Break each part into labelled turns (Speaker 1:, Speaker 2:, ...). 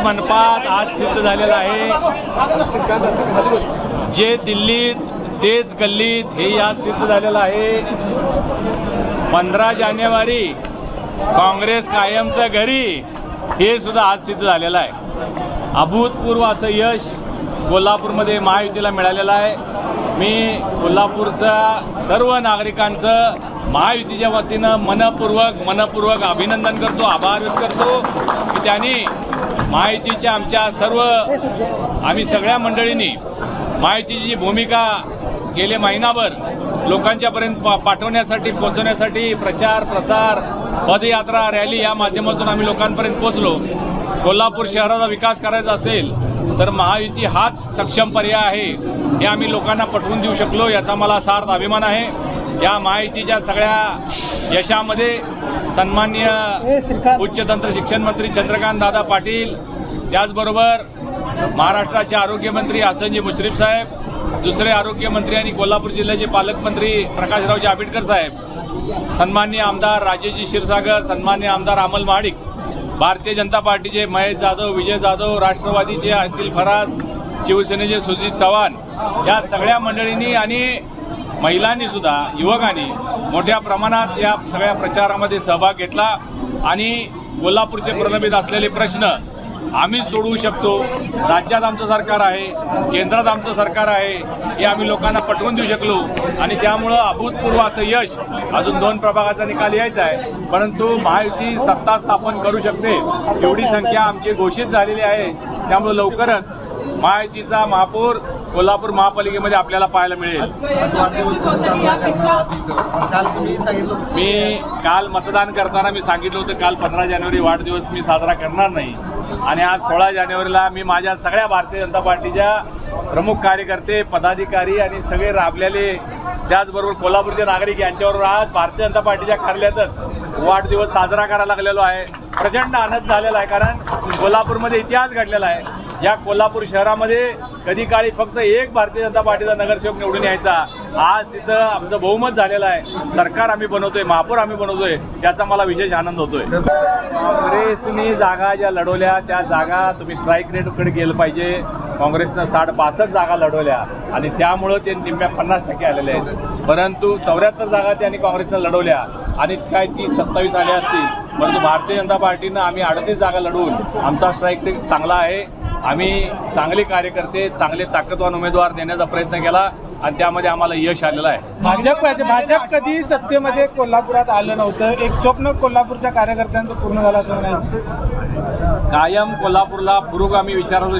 Speaker 1: मनपात आज सिद्ध झालेला आहे. जे दिल्लीत तेच गल्लीत हे आज सिद्ध झालेलं आहे. 15 जानेवारी काँग्रेस कायमचं घरी हे सुद्धा आज सिद्ध झालेलं आहे. अभूतपूर्व असं यश कोल्हापूरमध्ये महायुतीला मिळालेलं आहे. मी कोल्हापूरच्या सर्व नागरिकांचं महायुतीच्या वतीनं मनपूर्वक अभिनंदन करतो, आभार व्यक्त करतो की त्यांनी महायुतीच्या आमच्या आम्ही सगळ्या मंडळींनी महायुतीची जी भूमिका गेले महिनाभर लोकांच्यापर्यंत पाठवण्यासाठी पोहोचवण्यासाठी प्रचार प्रसार पदयात्रा रॅली या माध्यमातून आम्ही लोकांपर्यंत पोहोचलो. कोल्हापूर शहराचा विकास करायचा असेल तर महायुती हाच सक्षम पर्याय आहे हे आम्ही लोकांना पटवून देऊ शकलो, याचा मला सार्थ अभिमान आहे. या महायुतीच्या सगळ्या यशामध्ये सन्माननीय उच्चतंत्र शिक्षण मंत्री चंद्रकांत दादा पाटील, त्याचबरोबर महाराष्ट्राचे आरोग्यमंत्री हसनजी मुश्रीफ साहेब, दुसरे आरोग्यमंत्री आणि कोल्हापूर जिल्ह्याचे पालकमंत्री प्रकाशरावजी आंबेडकर साहेब, सन्माननीय आमदार राजेशजी क्षीरसागर, सन्माननीय आमदार अमल महाडिक, भारतीय जनता पार्टीचे महेश जाधव, विजय जाधव, राष्ट्रवादीचे अब्दुल फरास, शिवसेनेचे सुजित चव्हाण, या सगळ्या मंडळींनी आणि महिलांनी सुद्धा युवकांनी मोठ्या प्रमाणात या सगळ्या प्रचारामध्ये सहभाग घेतला आणि कोल्हापूरचे प्रलंबित असलेले प्रश्न आम्ही सोडवू शकतो. राज्यात आमचं सरकार आहे, केंद्रात आमचं सरकार आहे हे आम्ही लोकांना पटवून देऊ शकलो आणि त्यामुळं अभूतपूर्व असं यश. अजून 2 प्रभागाचा निकाल यायचा आहे, परंतु महायुती सत्ता स्थापन करू शकते एवढी संख्या आमची घोषित झालेली आहे. त्यामुळे लवकरच महायुतीचा महापौर कोल्हापूर महापालिकेमध्ये आपल्याला पाहायला मिळेल. मी काल मतदान करताना मी सांगितलं होतं काल 15 जानेवारी वाढदिवस मी साजरा करणार नाही आणि आज 16 जानेवारीला मी माझ्या सगळ्या भारतीय जनता पार्टीच्या प्रमुख कार्यकर्ते पदाधिकारी आणि सगळे राबलेले त्याचबरोबर कोल्हापूरचे नागरिक यांच्याबरोबर आज भारतीय जनता पार्टीच्या कार्यालयातच वाढदिवस साजरा करायला लागलेलो आहे. प्रचंड आनंद झालेला आहे कारण कोल्हापूरमध्ये इतिहास घडलेला आहे. या कोल्हापूर शहरामध्ये कधी काळी फक्त एक भारतीय जनता पार्टीचा नगरसेवक निवडून यायचा, आज तिथं आमचं बहुमत झालेलं आहे. सरकार आम्ही बनवतोय, महापौर आम्ही बनवतोय, याचा मला विशेष आनंद होतोय. काँग्रेसने जागा ज्या लढवल्या त्या जागा तुम्ही स्ट्राईक रेटकडे गेलं पाहिजे. काँग्रेसनं 65 जागा लढवल्या आणि त्यामुळं ते निम्म्या 50% आलेले आहेत. परंतु 74 जागा त्यांनी काँग्रेसनं लढवल्या आणि काय 30-27 आल्या असतील. परंतु भारतीय जनता पार्टीनं आम्ही 38 जागा लढवून आमचा स्ट्राईक रेट चांगला आहे. आम्ही चांगले कार्यकर्ते, चांगले ताकदवान उमेदवार देण्याचा प्रयत्न केला आणि त्यामध्ये आम्हाला यश आलेलं आहे.
Speaker 2: भाजप कधी सत्तेमध्ये कोल्हापुरात आलं नव्हतं. एक स्वप्न कोल्हापूरच्या कार्यकर्त्यांचं पूर्ण झालं असं म्हणायचं.
Speaker 1: कायम कोल्हापूरला पुरोगामी विचाराचं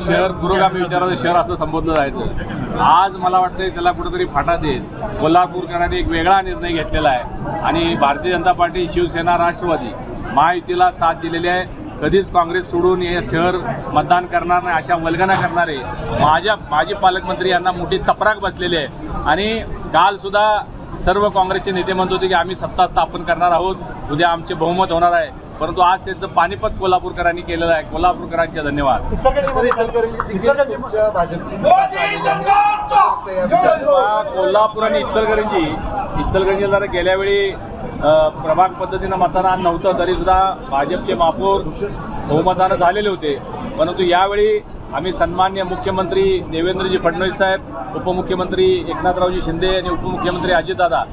Speaker 1: शहर असं संबोधलं जायचं. आज मला वाटतं त्याला कुठेतरी फाटा देत कोल्हापूरकरांनी एक वेगळा निर्णय घेतलेला आहे आणि भारतीय जनता पार्टी, शिवसेना, राष्ट्रवादी महायुतीला साथ दिलेली आहे. कधीच काँग्रेस सोडून हे शहर मतदान करणार नाही अशा वल्गना करणारे माजी पालकमंत्री यांना मोठी चपराक बसलेली आहे. आणि कालसुद्धा सर्व काँग्रेसचे नेते म्हणत होते की आम्ही सत्ता स्थापन करणार आहोत, उद्या आमचे बहुमत होणार आहे. परंतु आज त्यांचं पानिपत कोल्हापूरकरांनी केलेलं आहे. कोल्हापूरकरांचे धन्यवाद. कोल्हापूर आणि इचलकरंजी जरा गेल्यावेळी प्रभाग पद्धतीनं मतदान नव्हतं तरीसुद्धा भाजपचे महापौर बहुमतानं झालेले होते. परंतु यावेळी आम्ही सन्माननीय मुख्यमंत्री देवेंद्रजी फडणवीस साहेब, उपमुख्यमंत्री एकनाथरावजी शिंदे आणि उपमुख्यमंत्री अजितदादा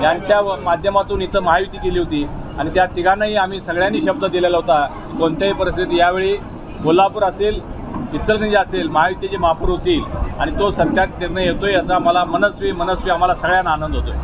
Speaker 1: यांच्या माध्यमातून इथं महायुती केली होती आणि त्या तिघांनाही आम्ही सगळ्यांनी शब्द दिलेला होता कोणत्याही परिस्थितीत यावेळी कोल्हापूर असेल, इचलकरंजी असेल, महायुतीचे महापौर होतील आणि तो सत्यात निर्णय येतोय याचा मला मनस्वी आम्हाला सगळ्यांना आनंद होतोय.